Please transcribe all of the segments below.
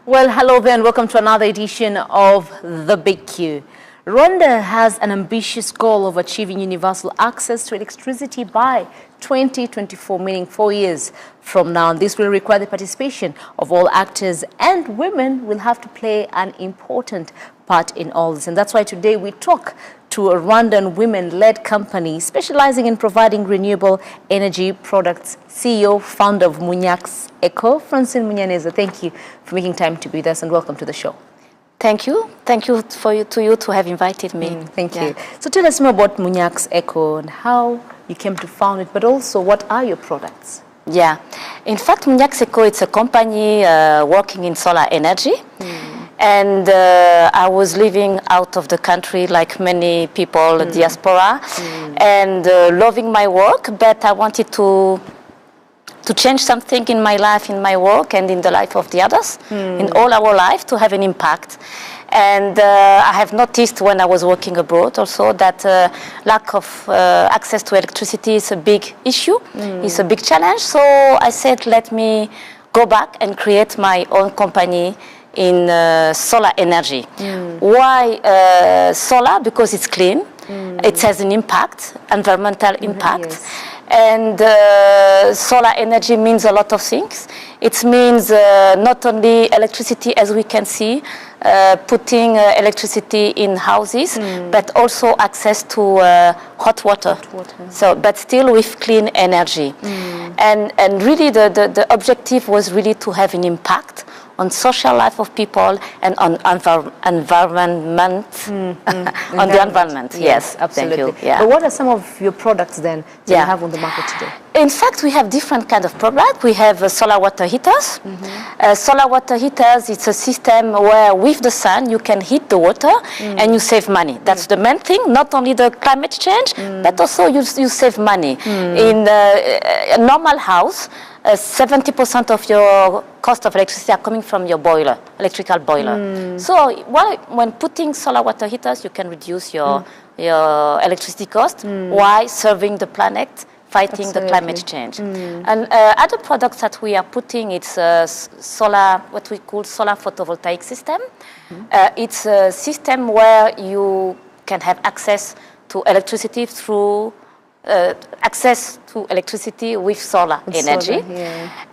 Well, hello there and welcome to another edition of The Big Q. Rwanda has an ambitious goal of achieving universal access to electricity by 2024, meaning 4 years from now. And this will require the participation of all actors, and women will have to play an important part in all this. And that's why today we talk to a Rwandan women-led company specializing in providing renewable energy products, CEO, founder of MUNYAX Eco, Francine MUNYANEZA. Thank you for making time to be with us and welcome to the show. Thank you. Thank you to have invited me. Thank you. So tell us more about MUNYAX Eco and how you came to found it, but also what are your products? Yeah. In fact, MUNYAX Eco, it's a company working in solar energy. And I was living out of the country like many people, diaspora, and loving my work, but I wanted to change something in my life, in my work, and in the life of the others, in all our life, to have an impact. And I have noticed when I was working abroad also that lack of access to electricity is a big issue, it's a big challenge. So I said, let me go back and create my own company in solar energy. Why solar? Because it's clean, it has an impact, environmental impact. Yes. And solar energy means a lot of things. It means not only electricity, as we can see, putting electricity in houses, but also access to hot water. So, but still with clean energy. And really the objective was really to have an impact on social life of people and on environment, on the environment. Yes, absolutely. Thank you. Yeah. But what are some of your products then that you have on the market today? In fact, we have different kind of products. We have solar water heaters. Solar water heaters, it's a system where with the sun you can heat the water and you save money. That's the main thing, not only the climate change, but also you save money. In a normal house, 70% of your cost of electricity are coming from your boiler, electrical boiler. So when putting solar water heaters, you can reduce your electricity cost while serving the planet, fighting the climate change. And other products that we are putting, it's solar, what we call solar photovoltaic system. It's a system where you can have access to electricity through with solar energy.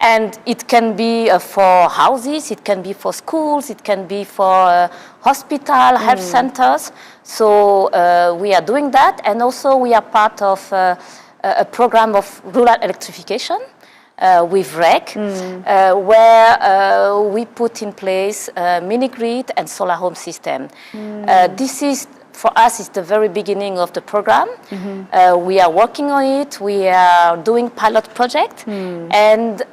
And it can be for houses, it can be for schools, it can be for hospital, health centers. So we are doing that, and also we are part of a program of rural electrification with REC, where we put in place a mini-grid and solar home system. This is, for us, it's the very beginning of the program. We are working on it. We are doing pilot project, and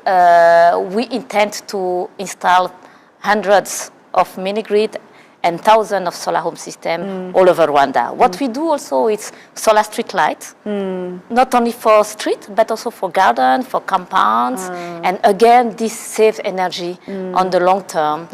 we intend to install hundreds of mini-grid and thousands of solar home systems all over Rwanda. What we do also is solar street lights, not only for street, but also for garden, for compounds. And again, this saves energy on the long term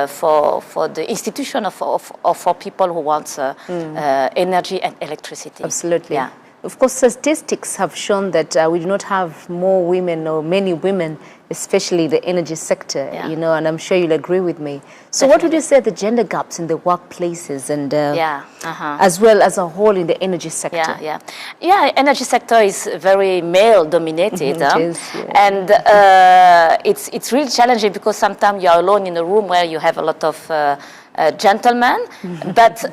for the institution of for people who want energy and electricity. Absolutely. Yeah. Of course, statistics have shown that we do not have more women or many women, especially the energy sector, you know, and I'm sure you'll agree with me. So what would you say are the gender gaps in the workplaces and as well as a whole in the energy sector? Energy sector is very male dominated. And it's really challenging because sometimes you're alone in a room where you have a lot of gentlemen. But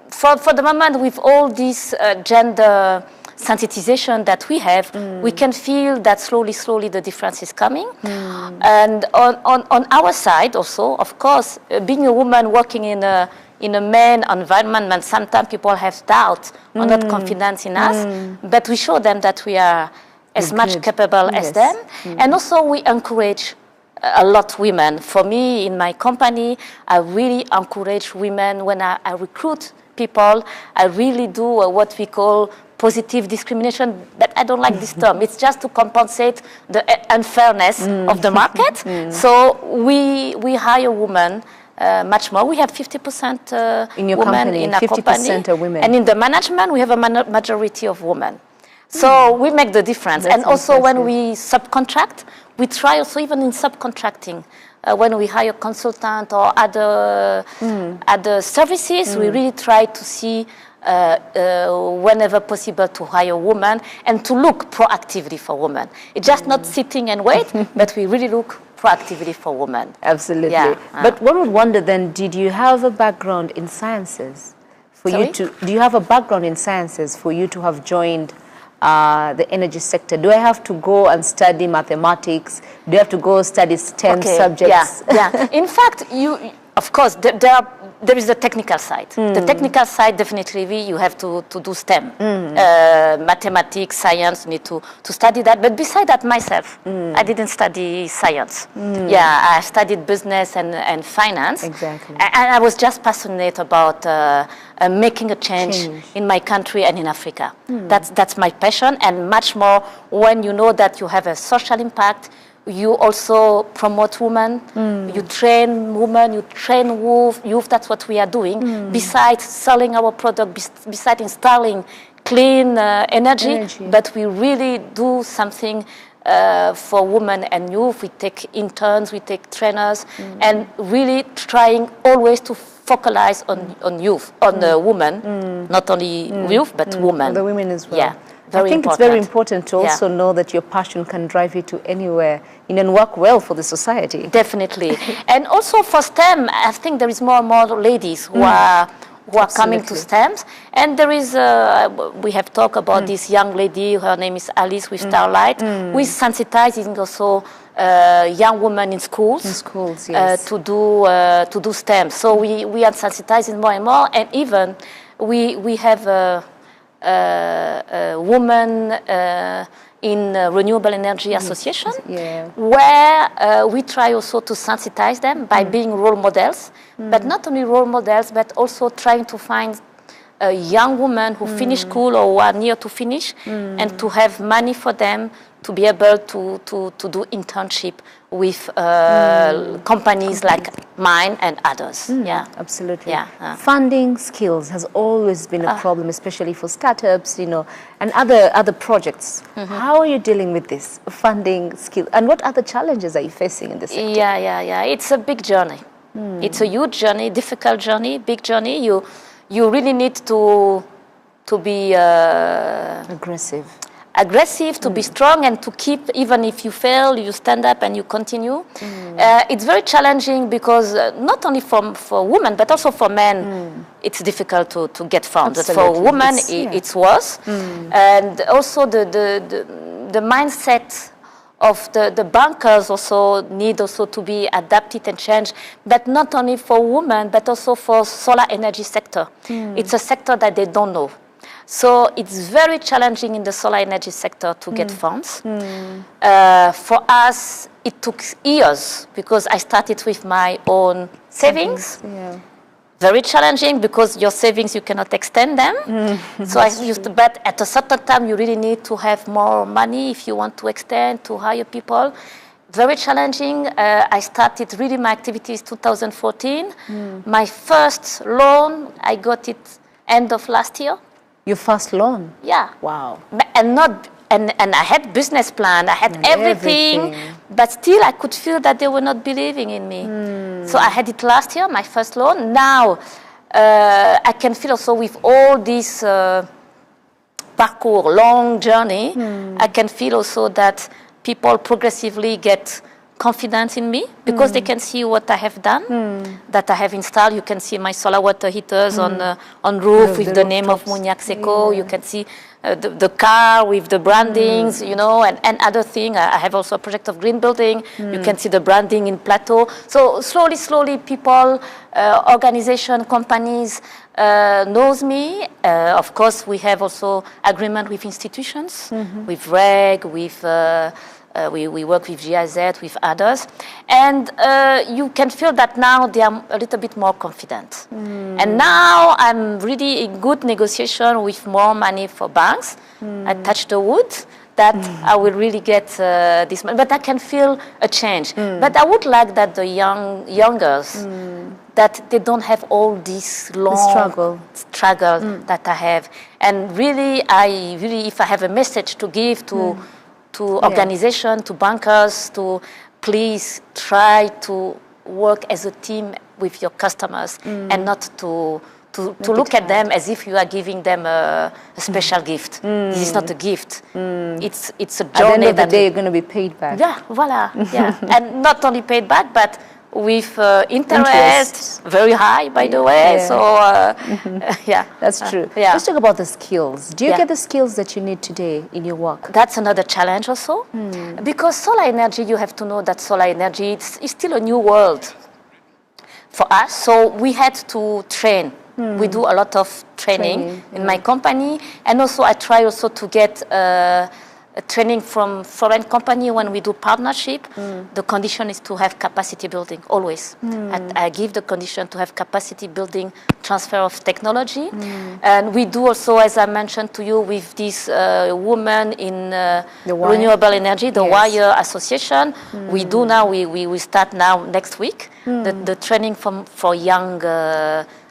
for the moment, with all this gender sensitization that we have, we can feel that slowly the difference is coming. And on our side also, of course, being a woman working in a male environment, sometimes people have doubt or not confidence in us, but we show them that we are as much capable as them. And also we encourage a lot women. For me, in my company, I really encourage women. When I recruit people, I really do what we call positive discrimination, but I don't like this term. It's just to compensate the unfairness of the market. So we hire women much more. We have 50% in your women company, in our 50% company. are women. And in the management, we have a majority of women. So we make the difference. That's and also impressive. when we subcontract, we try also even in subcontracting when we hire consultant or other services, we really try to see whenever possible to hire women and to look proactively for women. It's just not sitting and wait, but we really look proactively for women. Absolutely. Yeah. But one would wonder then, did you have a background in sciences? Do you have a background in sciences for you to have joined the energy sector? Do I have to go and study mathematics? Do you have to go study STEM subjects? Yeah. In fact, of course, there is the technical side. The technical side, definitely, you have to do STEM. Mathematics, science, you need to study that. But beside that, myself, I didn't study science. Yeah, I studied business and finance. Exactly. And I was just passionate about making a change in my country and in Africa. That's my passion, and much more when you know that you have a social impact. You also promote women, you train women, you train youth, that's what we are doing. Besides selling our product, besides installing clean energy, but we really do something for women and youth. We take interns, we take trainers, and really trying always to focalize on youth, on the women, not only youth, but women. The women as well. Yeah. I think it's very important to also know that your passion can drive you to anywhere and work well for the society. Definitely. And also for STEM, I think there is more and more ladies who are coming to STEMs. And there is, we have talked about this young lady, her name is Alice with Starlight, who is sensitizing also young women in schools. Yes. To do STEM. So we are sensitizing more and more, and even we have a woman in Renewable Energy Association, where we try also to sensitize them by being role models, but not only role models, but also trying to find a young woman who finish school or who are near to finish, and to have money for them to be able to do internship with companies like mine and others. Yeah, absolutely. Yeah. Funding skills has always been a problem, especially for startups, and other projects. How are you dealing with this funding skill, and what other challenges are you facing in this sector? Yeah. It's a big journey. It's a huge journey, difficult journey, big journey. You really need to be aggressive, to be strong, and to keep, even if you fail, you stand up and you continue. It's very challenging because not only for women, but also for men, it's difficult to get funds. For women, it's worse. And also the mindset of the bankers also need also to be adapted and changed, but not only for women, but also for solar energy sector. It's a sector that they don't know. So it's very challenging in the solar energy sector to get funds. For us, it took years because I started with my own savings. Very challenging because your savings, you cannot extend them. So I used to, but at a certain time, you really need to have more money if you want to extend, to hire people. Very challenging. I started really my activities 2014. My first loan, I got it end of last year. Your first loan? Yeah. Wow. And I had business plan, I had everything, but still I could feel that they were not believing in me. So I had it last year, my first loan. Now I can feel also with all this parcours, long journey, I can feel also that people progressively get confidence in me because they can see what I have done, that I have installed. You can see my solar water heaters on roof with the name of MUNYAX Eco. You can see the car with the brandings, and other thing. I have also a project of green building. You can see the branding in Plateau. So slowly people, organization, companies knows me. Of course, we have also agreement with institutions, with REG, with we work with GIZ, with others. And you can feel that now they are a little bit more confident. And now I'm really in good negotiation with more money for banks. I touch the wood that I will really get this money. But I can feel a change. But I would like that the youngers, that they don't have all this long struggle that I have. And really, if I have a message to give to organization, to bankers, to please try to work as a team with your customers and not to look at them as if you are giving them a special gift. This is not a gift. It's a journey. At the end of the day, you're going to be paid back. Yeah, voila. Yeah, and not only paid back, but with interest very high, by the way. Yeah. So yeah, that's true. Yeah. Let's talk about the skills. Do you get the skills that you need today in your work? That's another challenge also, because solar energy. You have to know that solar energy is still a new world for us. So we had to train. We do a lot of training in my company, and also I try also to get training from foreign company when we do partnership. The condition is to have capacity building always. I give the condition to have capacity building, transfer of technology, and we do also, as I mentioned to you, with this woman in renewable energy, the Wire Association. We do now. We start now next week the training for young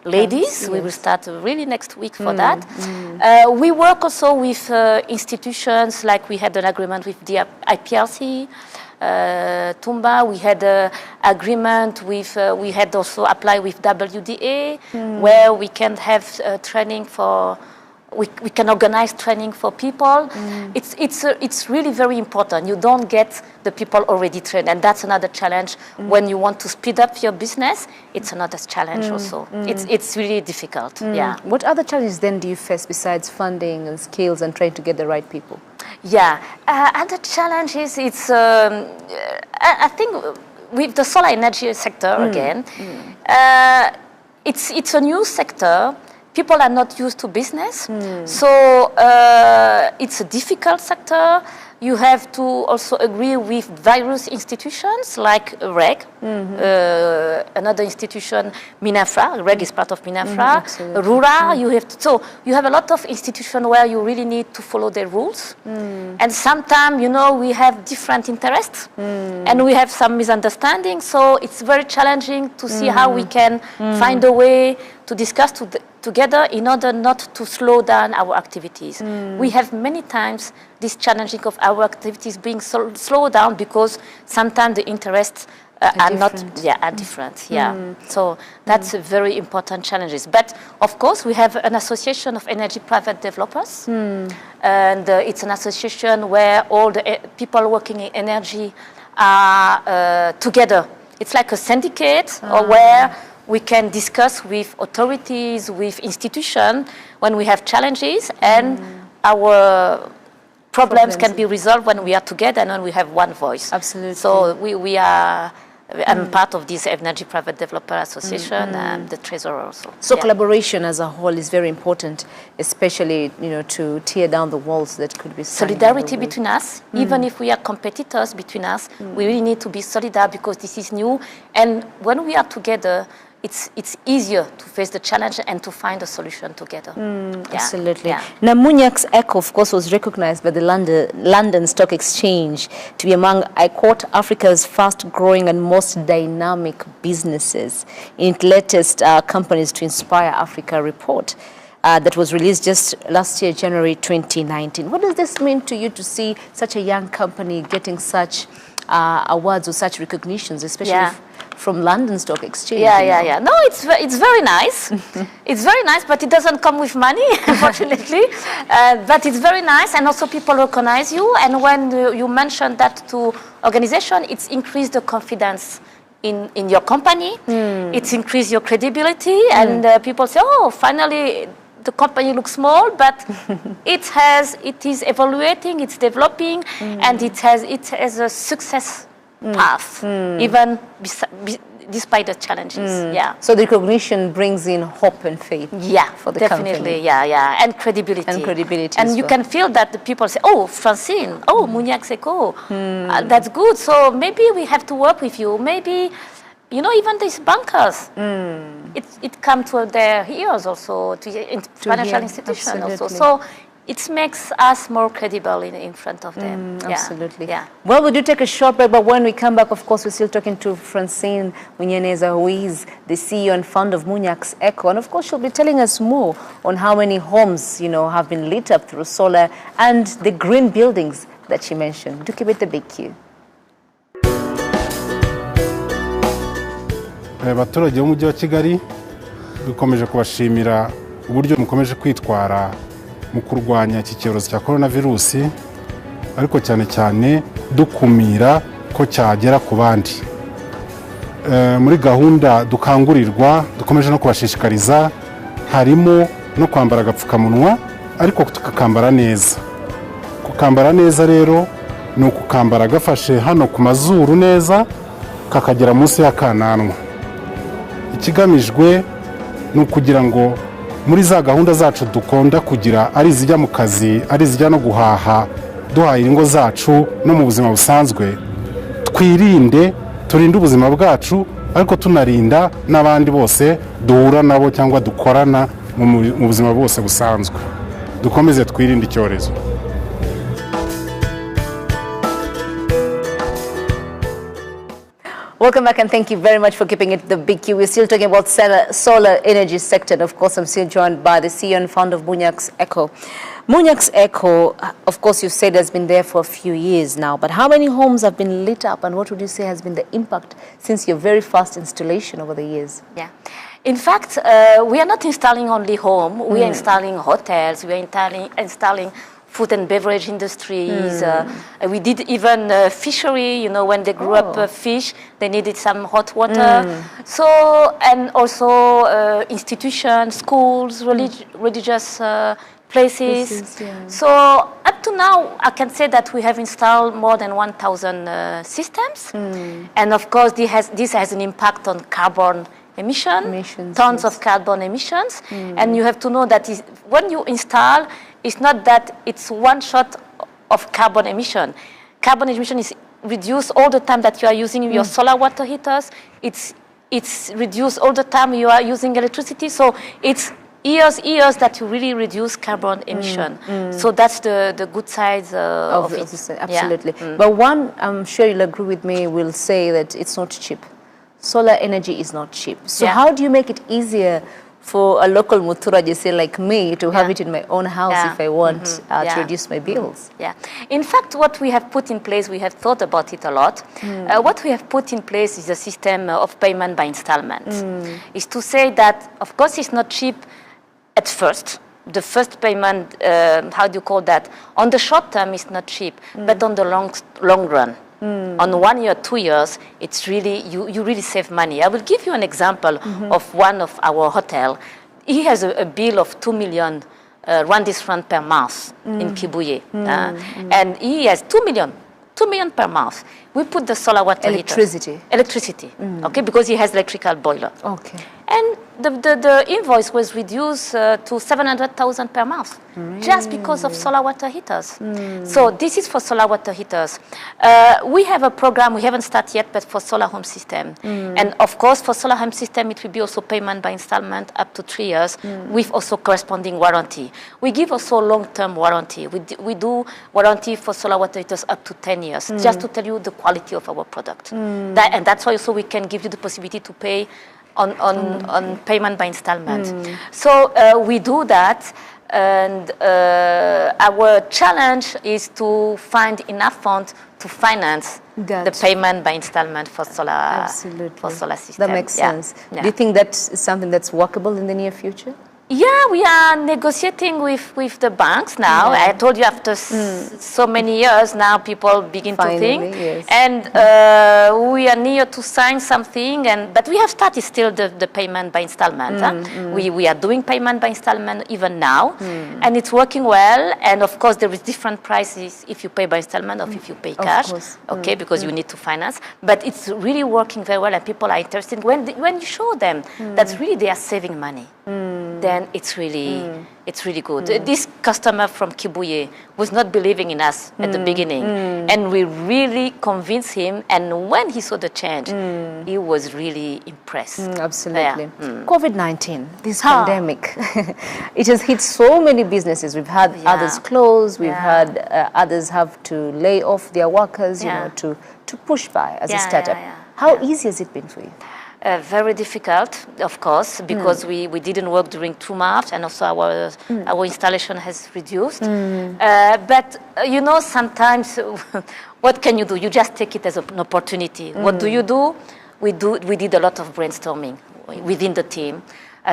ladies. We will start really next week for that. We work also with institutions, like we had an agreement with the IPRC, Tumba. We had an agreement with, we had also applied with WDA, where we can have training for, we can organize training for people. It's really very important. You don't get the people already trained, and that's another challenge. When you want to speed up your business, it's another challenge also. It's really difficult. Yeah. What other challenges then do you face besides funding and skills and trying to get the right people? Yeah, other challenges. It's I think with the solar energy sector again, it's a new sector. People are not used to business, so it's a difficult sector. You have to also agree with various institutions like REG, another institution, MINAFRA. REG is part of MINAFRA. RURA, you have to, so you have a lot of institutions where you really need to follow their rules. And sometimes, you know, we have different interests and we have some misunderstandings. So it's very challenging to see how we can find a way to discuss together in order not to slow down our activities. We have many times this challenging of our activities being slowed down because sometimes the interests are different. So that's a very important challenges. But of course, we have an association of energy private developers, and it's an association where all the people working in energy are together. It's like a syndicate, or where we can discuss with authorities, with institutions when we have challenges, and our problems can be resolved when we are together and when we have one voice. Absolutely. So we are, I'm part of this Energy Private Developer Association, and the treasurer also. So collaboration as a whole is very important, especially, you know, to tear down the walls that could be solidarity between us. Even if we are competitors between us, we really need to be solidar because this is new. And when we are together, it's easier to face the challenge and to find a solution together. Absolutely. Now, MUNYAX Eco, of course, was recognized by the London Stock Exchange to be among, I quote, Africa's fast-growing and most dynamic businesses in its latest Companies to Inspire Africa report that was released just last year, January 2019. What does this mean to you to see such a young company getting such awards or such recognitions, especially from London Stock Exchange? No, it's very nice. It's very nice, but it doesn't come with money, unfortunately. But it's very nice, and also people recognize you. And when you mention that to organization, it's increased the confidence in your company. It's increased your credibility, and people say, "Oh, finally." The company looks small, but it is evaluating, it's developing, and it has a success path, even despite the challenges. So the recognition brings in hope and faith. For the company. And credibility. And you can feel that the people say, "Oh, Francine, oh, MUNYAX Eco, that's good. So maybe we have to work with you. Maybe." You know, even these bankers, it comes to their ears also, to financial institutions also. So it makes us more credible in front of them. Absolutely. Well, we do take a short break, but when we come back, of course, we're still talking to Francine MUNYANEZA, who is the CEO and founder of MUNYAX Eco. And of course, she'll be telling us more on how many homes, you know, have been lit up through solar and the green buildings that she mentioned. Do keep it the big Q. abaturage b'umujyi wa Kigali dukomeje kubashimira uburyo mukomeje kwitwara mu kurwanya iki cyorezo cya coronavirus, ariko cyane cyane dukumira ko cyagera ku bandi. Muri gahunda dukangurirwa dukomeje no kubashishikariza harimo no kwambara agapfukamunwa, ariko tukakambara neza. Kukambara neza rero ni ukukambara gafashe hano ku mazuru neza kakagera munsi y'akananwa. Ikigamijwe ni ukugira ngo muri za gahunda zacu dukunda kugira, ari izijya mu kazi, ari izijya no guhaha, duhahira ingo zacu no mu buzima busanzwe, twirinde, turinde ubuzima bwacu, ariko tunarinda n'abandi bose duhura nabo cyangwa dukorana mu buzima bwose busanzwe. Dukomeze twirinde icyorezo. Welcome back, and thank you very much for keeping it the big Q. We're still talking about solar energy sector, and of course I'm still joined by the CEO and founder of MUNYAX Eco. MUNYAX Eco, of course you said has been there for a few years now, but how many homes have been lit up, and what would you say has been the impact since your very first installation over the years? Yeah. In fact, we are not installing only home, we are installing hotels, we are installing food and beverage industries. We did even fishery, you know, when they grew up fish, they needed some hot water. So, and also institutions, schools, religious places. So up to now, I can say that we have installed more than 1,000 systems. And of course, this has an impact on carbon emissions, tons of carbon emissions. And you have to know that when you install, it's not that it's one shot of carbon emission. Carbon emission is reduced all the time that you are using your solar water heaters. It's reduced all the time you are using electricity. So it's years that you really reduce carbon emission. So that's the good sides of it. Absolutely. But one, I'm sure you'll agree with me, will say that it's not cheap. Solar energy is not cheap. So how do you make it easier for a local Muturaji, say like me, to have it in my own house if I want to reduce my bills? In fact, what we have put in place, we have thought about it a lot. What we have put in place is a system of payment by installment. Is to say that, of course, it's not cheap at first. The first payment, how do you call that? On the short term, it's not cheap, but on the long run. On 1 year, 2 years, it's really, you really save money. I will give you an example of one of our hotel. He has a bill of 2 million Rwandese francs per month in Kibuye. And he has 2 million per month. We put the solar water Electricity, okay, because he has electrical boiler. Okay. And the invoice was reduced to 700,000 per month, just because of solar water heaters. So this is for solar water heaters. We have a program, we haven't started yet, but for solar home system. And of course, for solar home system, it will be also payment by installment up to 3 years, with also corresponding warranty. We give also long-term warranty. We do warranty for solar water heaters up to 10 years, just to tell you the quality of our product. And that's why also we can give you the possibility to pay on payment by installment. So we do that, and our challenge is to find enough funds to finance the payment by installment for solar system. That makes sense. Do you think that's something that's workable in the near future? Yeah, we are negotiating with the banks now. I told you after so many years now, people begin to think. And we are near to sign something, but we have started still the payment by installment. We are doing payment by installment even now, and it's working well. And of course, there is different prices if you pay by installment or if you pay cash, okay, because you need to finance. But it's really working very well, and people are interested. When you show them that really they are saving money, then it's really good. This customer from Kibuye was not believing in us at the beginning, and we really convinced him, and when he saw the change, he was really impressed. Absolutely. COVID-19, this pandemic, it has hit so many businesses. We've had others close, we've had others have to lay off their workers, you know, to push by as a startup. How easy has it been for you? Very difficult, of course, because we didn't work during 2 months, and also our installation has reduced. But you know, sometimes what can you do? You just take it as an opportunity. What do? we did a lot of brainstorming within the team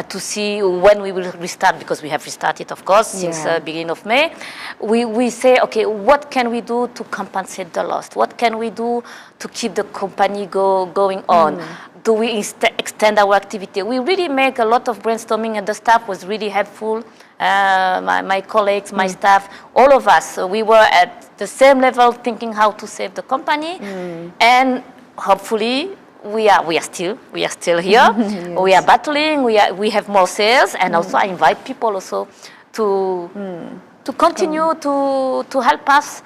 to see when we will restart, because we have restarted, of course, since beginning of May. We say, okay, what can we do to compensate the loss? What can we do to keep the company going on? Do we extend our activity? We really make a lot of brainstorming, and the staff was really helpful. My colleagues, my staff, all of us, we were at the same level thinking how to save the company, and hopefully we are still here. Yes. We are battling. We have more sales, and also I invite people also to continue to help us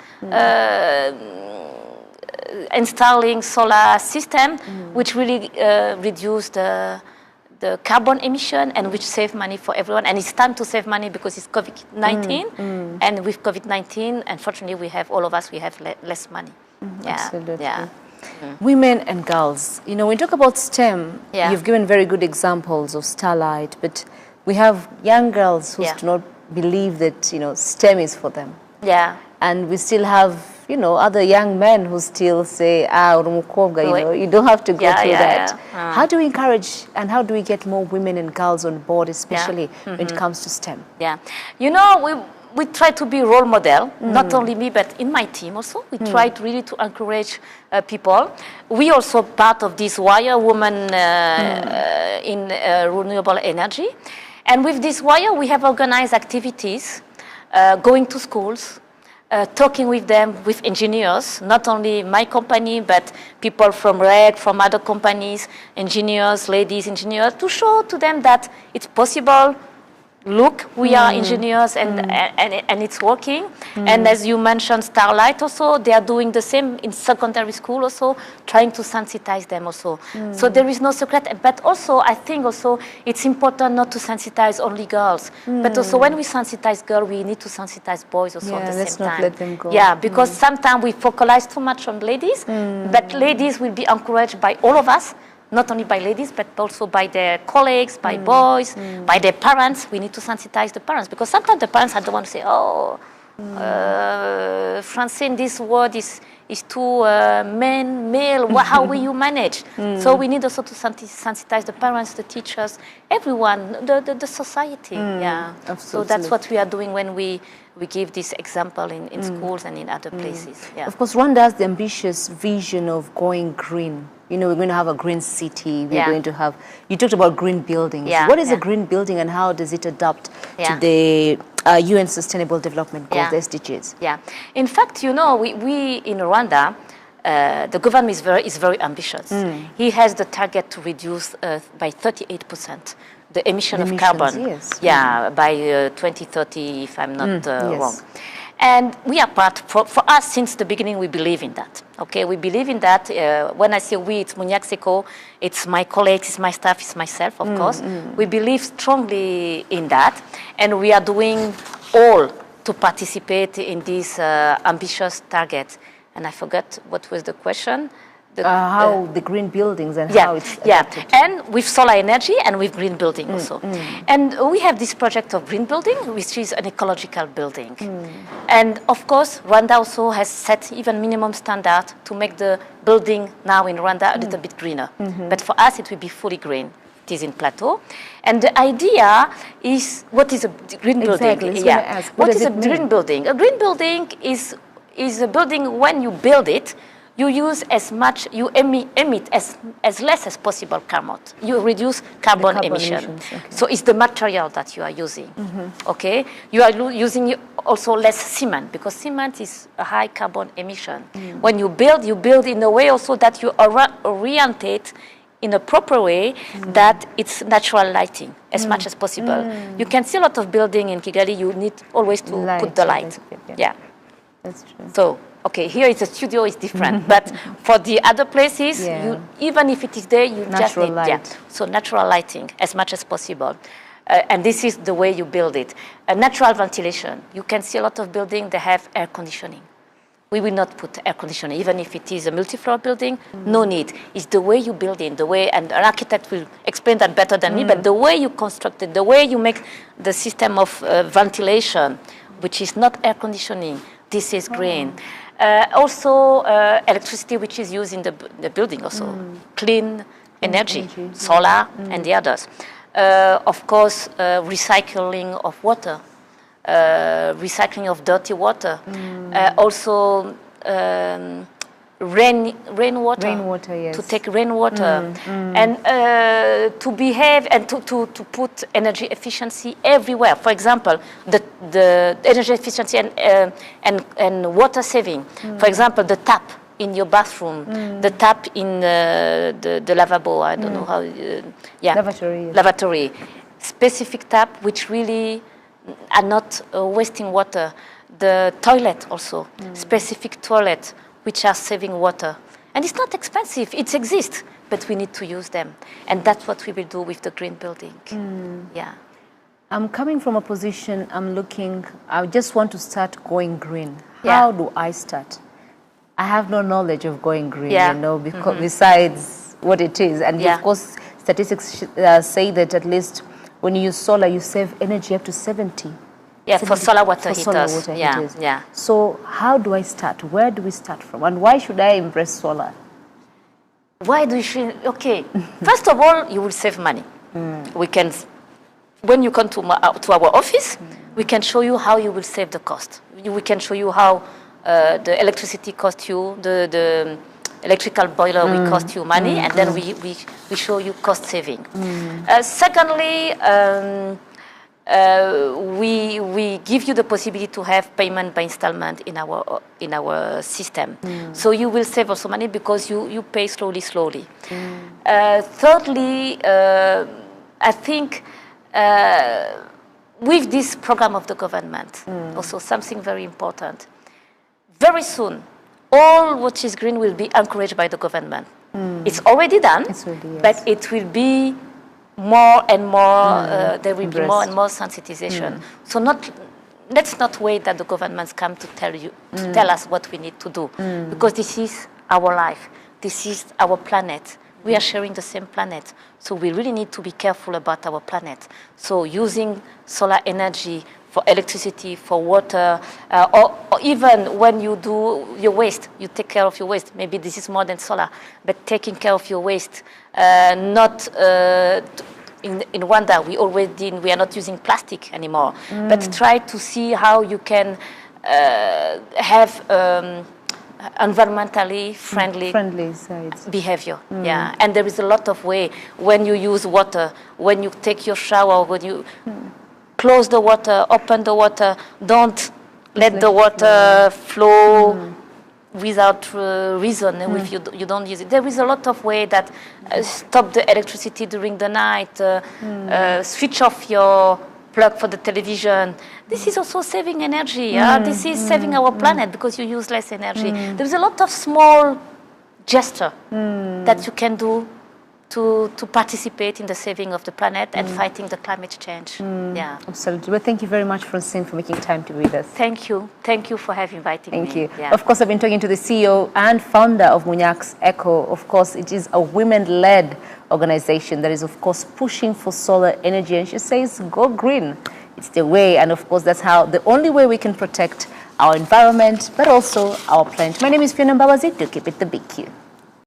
installing solar system, which really reduce the carbon emission and which save money for everyone. And it's time to save money because it's COVID-19, and with COVID-19, unfortunately, all of us have less money. Absolutely. Yeah. Women and girls. You know, when you talk about STEM, you've given very good examples of Starlight, but we have young girls who do not believe that, you know, STEM is for them. Yeah. And we still have, you know, other young men who still say, you know, you don't have to go through that. How do we encourage and how do we get more women and girls on board, especially when it comes to STEM? Yeah. You know, we try to be role model, not only me, but in my team also. We try to really to encourage people. We also part of this WIRE Women in Renewable Energy. And with this WIRE, we have organized activities, going to schools, talking with them, with engineers, not only my company, but people from REG, from other companies, engineers, ladies engineers, to show to them that it's possible. Look, we are engineers, and it's working. And as you mentioned, Starlight also, they are doing the same in secondary school also, trying to sensitize them also. So there is no secret. But also, I think also, it's important not to sensitize only girls. But also, when we sensitize girls, we need to sensitize boys also at the same time. Let's not let them go. Yeah, because sometimes we focalize too much on ladies, but ladies will be encouraged by all of us. Not only by ladies, but also by their colleagues, by boys, by their parents. We need to sensitize the parents, because sometimes the parents are the ones who say, Francine, this word is too male. How will you manage? So we need also to sensitize the parents, the teachers, everyone, the society. Yeah. Absolutely. So that's what we are doing when we give this example in schools and in other places. Yeah. Of course, Rwanda has the ambitious vision of going green. You know, we're going to have a green city. We're going to have, you talked about green buildings. Yeah. What is a green building and how does it adapt to the UN Sustainable Development Goals, the SDGs? Yeah. In fact, you know, we in Rwanda, the government is very ambitious. He has the target to reduce by 38% the emission of carbon. Yes. Yeah, by 2030, if I'm not wrong. And we are part, for us, since the beginning, we believe in that. Okay, we believe in that. When I say we, it's MUNYAX ECO, it's my colleagues, it's my staff, it's myself, of course. We believe strongly in that. And we are doing all to participate in this ambitious target. And I forgot what was the question. How the green buildings and how it's adapted. And with solar energy and with green building also. And we have this project of green building, which is an ecological building. And of course, Rwanda also has set even minimum standard to make the building now in Rwanda a little bit greener. But for us, it will be fully green. It is in plateau. And the idea is, what is a green building? What is a green building? A green building is a building when you build it, you use as much, you emit as less as possible carbon. You reduce carbon emissions. Okay. So it's the material that you are using. Okay, you are using also less cement, because cement is a high carbon emission. When you build in a way also that you orientate in a proper way that it's natural lighting as much as possible. You can see a lot of building in Kigali. You need always to put the light. Yeah, that's true. So. Okay, here it's a studio, it's different. But for the other places, you, even if it is there, you just need light. So natural lighting as much as possible. And this is the way you build it. Natural ventilation. You can see a lot of buildings that have air conditioning. We will not put air conditioning, even if it is a multi-floor building, no need. It's the way you build it, the way, and an architect will explain that better than me, but the way you construct it, the way you make the system of ventilation, which is not air conditioning, this is green. Also, electricity which is used in the building also. Clean energy, solar, and the others. Of course, recycling of water, recycling of dirty water. Also, rainwater, yes. to take rainwater, and to behave and to put energy efficiency everywhere. For example, the energy efficiency and water saving. For example, the tap in your bathroom, the tap in the lavabo, I don't know how, Lavatory. Yes. Lavatory. Specific tap which really are not wasting water. The toilet also, specific toilet which are saving water. And it's not expensive, it exists, but we need to use them. And that's what we will do with the green building. Yeah. I'm coming from a position, I just want to start going green. How do I start? I have no knowledge of going green, you know, because besides what it is. And of course, statistics say that at least when you use solar, you save energy up to 70. Yeah, for solar water heaters. Yeah. So how do I start? Where do we start from? And why should I embrace solar? Why do you? Okay, first of all, you will save money. We can, when you come to our office, we can show you how you will save the cost. We can show you how the electricity costs you, the electrical boiler will cost you money, and then we show you cost saving. Secondly, we give you the possibility to have payment by installment in our system. So you will save also money because you pay slowly. Thirdly, I think with this program of the government, also something very important, very soon, all what is green will be encouraged by the government. It's already done, but it will be more and more, there will be more and more sensitization. So let's not wait that the governments come to tell us what we need to do, because this is our life, this is our planet. We are sharing the same planet, so we really need to be careful about our planet. So using solar energy for electricity, for water, or even when you do your waste, you take care of your waste. Maybe this is more than solar, but taking care of your waste, not in Rwanda, we are not using plastic anymore, but try to see how you can have environmentally friendly behavior. And there is a lot of way when you use water, when you take your shower, when you close the water, open the water, don't let the water flow without reason. If you don't use it, there is a lot of way that stop the electricity during the night, switch off your plug for the television. This is also saving energy. This is saving our planet because you use less energy. There's a lot of small gesture that you can do to participate in the saving of the planet and fighting the climate change. Absolutely. Well, thank you very much, Francine, for making time to be with us. Thank you. Thank you for inviting me. Thank you. Of course, I've been talking to the CEO and founder of MUNYAX Eco. Of course, it is a women-led organization that is, of course, pushing for solar energy. And she says, go green. It's the way. And of course, that's the only way we can protect our environment, but also our planet. My name is Fiona Mbabazi. Do keep it the big Q.